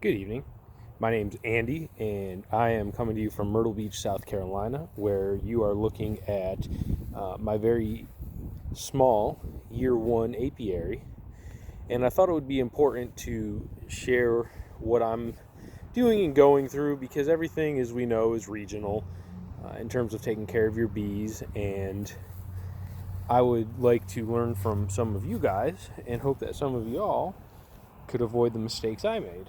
Good evening. My name's Andy, and I am coming to you from Myrtle Beach, South Carolina, where you are looking at my very small year one apiary. And I thought it would be important to share what I'm doing and going through because everything, as we know, is regional in terms of taking care of your bees. And I would like to learn from some of you guys and hope that some of y'all could avoid the mistakes I made.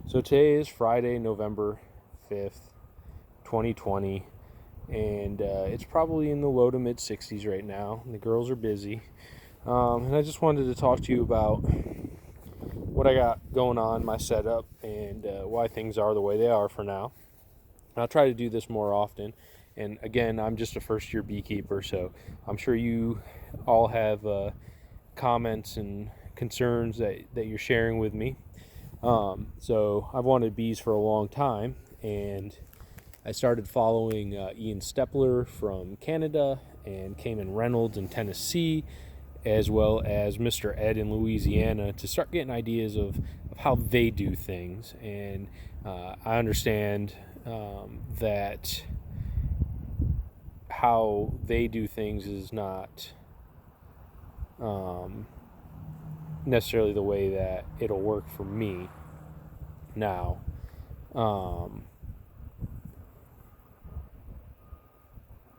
So today is Friday, November 5th, 2020, and it's probably in the low to mid 60s right now. The girls are busy, and I just wanted to talk to you about what I got going on, my setup, and why things are the way they are for now. And I'll try to do this more often. And again, I'm just a first-year beekeeper, so I'm sure you all have comments and concerns that you're sharing with me. So I've wanted bees for a long time, and I started following Ian Stepler from Canada and Cayman Reynolds in Tennessee, as well as Mr. Ed in Louisiana, to start getting ideas of how they do things. And I understand that how they do things is not necessarily the way that it'll work for me now.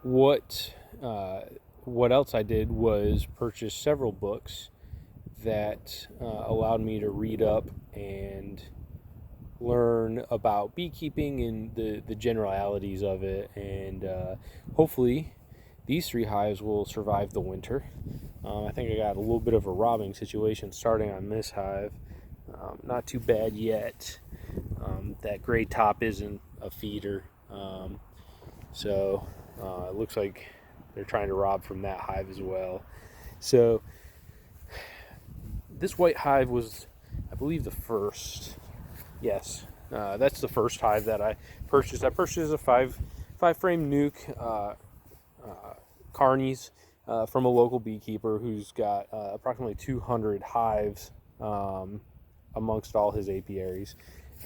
What else I did was purchase several books that allowed me to read up and learn about beekeeping and the generalities of it, and hopefully these 3 hives will survive the winter. I think I got a little bit of a robbing situation starting on this hive. Not too bad yet. That gray top isn't a feeder, so it looks like they're trying to rob from that hive as well. So this white hive was, I believe, the first. Yes, that's the first hive that I purchased. I purchased a five frame nuke carnies from a local beekeeper who's got approximately 200 hives amongst all his apiaries.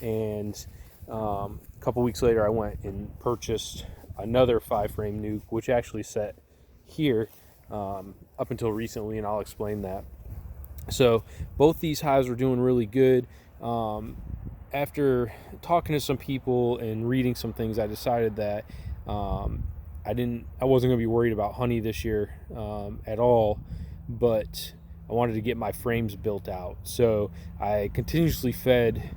And a couple weeks later, I went and purchased another 5 frame nuke, which actually set here up until recently, and I'll explain that. So both these hives were doing really good. After talking to some people and reading some things, I decided that I wasn't going to be worried about honey this year at all, but I wanted to get my frames built out. So I continuously fed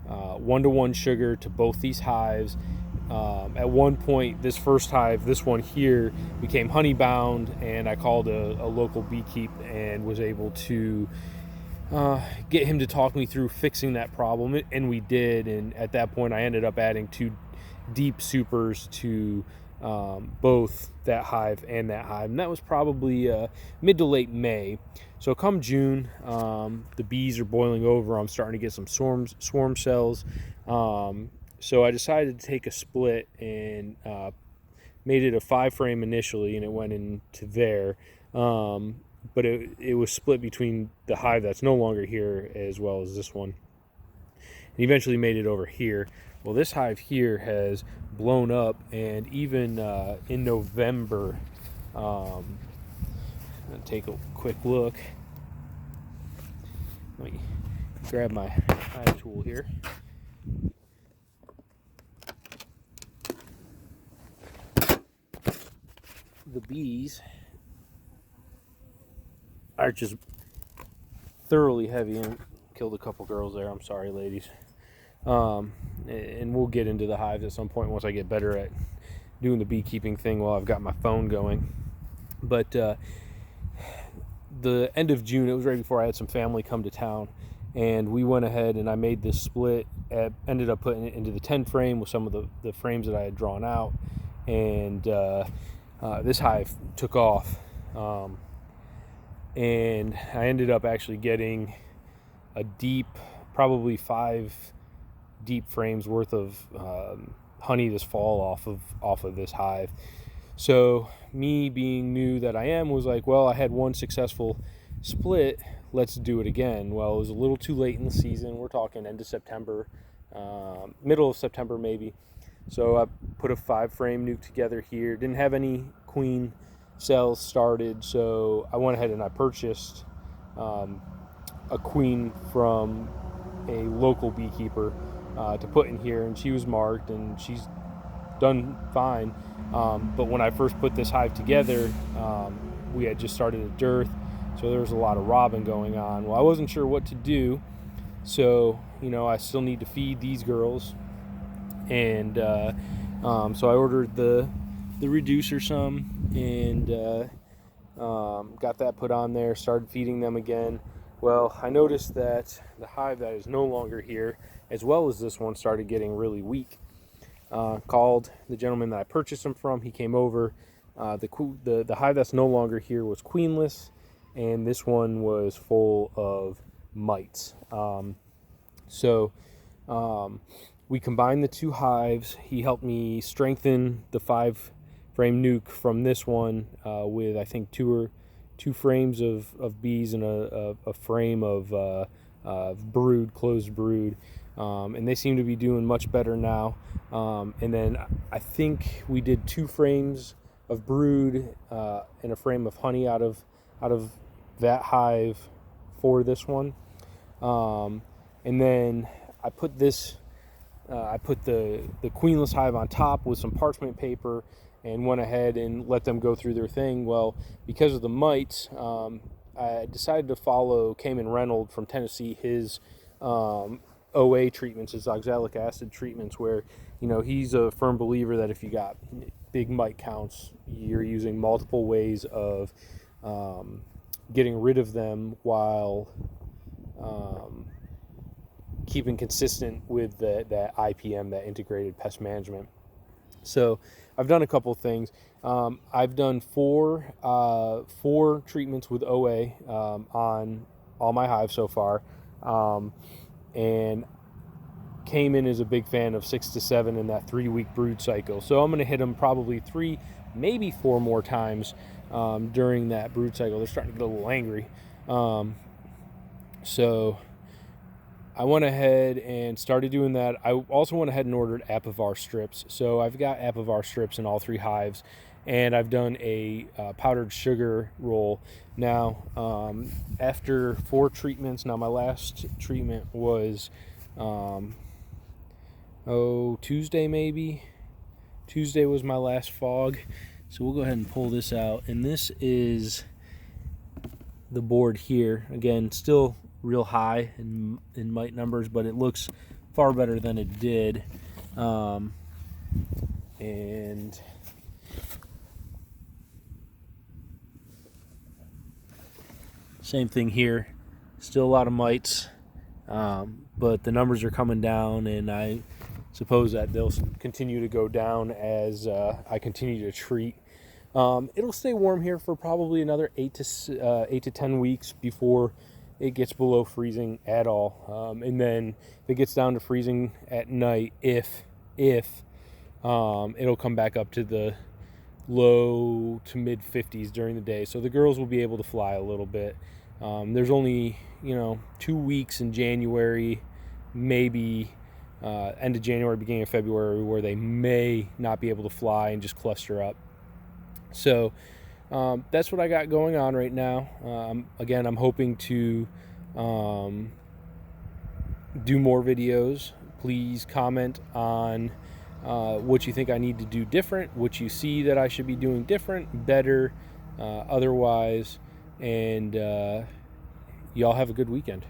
1-to-1 sugar to both these hives. At one point, this first hive, this one here, became honey bound, and I called a local beekeep and was able to get him to talk me through fixing that problem, and we did. And at that point, I ended up adding 2 deep supers to both that hive and that hive, and that was probably mid to late May. So come June, the bees are boiling over. I'm starting to get some swarm cells. So I decided to take a split and made it a 5 frame initially, and it went into there. But it was split between the hive that's no longer here as well as this one. And eventually made it over here. Well, this hive here has blown up, and even in November, I'm going to take a quick look. Let me grab my hive tool here. The bees are just thoroughly heavy, and killed a couple girls there. I'm sorry, ladies. And we'll get into the hives at some point once I get better at doing the beekeeping thing while I've got my phone going. But the end of June, it was right before I had some family come to town, and we went ahead and I made this split. Ended up putting it into the 10 frame with some of the frames that I had drawn out, and this hive took off. And I ended up actually getting a deep, probably 5 deep frames worth of honey this fall off of this hive. So me being new that I am was like, well, I had one successful split, let's do it again. Well, it was a little too late in the season. We're talking end of September, middle of September maybe. So I put a 5-frame nuke together here. Didn't have any queen cells started, so I went ahead and I purchased a queen from a local beekeeper to put in here, and she was marked, and she's done fine. But when I first put this hive together, we had just started a dearth, so there was a lot of robbing going on. Well, I wasn't sure what to do, so I still need to feed these girls, and so I ordered the reducer some, and got that put on there, started feeding them again. Well, I noticed that the hive that is no longer here, as well as this one, started getting really weak. Called the gentleman that I purchased them from. He came over. The hive that's no longer here was queenless, and this one was full of mites. So we combined the 2 hives. He helped me strengthen the 5-frame nuke from this one with, I think, two frames of bees and a frame of closed brood. And they seem to be doing much better now. And then I think we did 2 frames of brood and a frame of honey out of that hive for this one. And then I put the queenless hive on top with some parchment paper and went ahead and let them go through their thing. Well, because of the mites, I decided to follow Cayman Reynolds from Tennessee, his OA treatments, his oxalic acid treatments, where he's a firm believer that if you got big mite counts, you're using multiple ways of getting rid of them while keeping consistent with that IPM, that integrated pest management. So I've done a couple things. I've done four treatments with OA on all my hives so far. And Cayman is a big fan of 6 to 7 in that 3-week brood cycle. So I'm going to hit them probably 3, maybe 4 more times during that brood cycle. They're starting to get a little angry. So I went ahead and started doing that. I also went ahead and ordered Apivar strips. So I've got Apivar strips in all 3 hives, and I've done a powdered sugar roll. Now, after 4 treatments, now my last treatment was, Tuesday maybe? Tuesday was my last fog. So we'll go ahead and pull this out. And this is the board here. Again, still real high in mite numbers, but it looks far better than it did. And same thing here, still a lot of mites, but the numbers are coming down, and I suppose that they'll continue to go down as I continue to treat. It'll stay warm here for probably another 8 to 10 weeks before it gets below freezing at all. And then if it gets down to freezing at night, if it'll come back up to the low to mid 50s during the day. So the girls will be able to fly a little bit. There's only 2 weeks in January, maybe end of January, beginning of February, where they may not be able to fly and just cluster up. So that's what I got going on right now. Again, I'm hoping to do more videos. Please comment on what you think I need to do different, what you see that I should be doing different, better, otherwise, and y'all have a good weekend.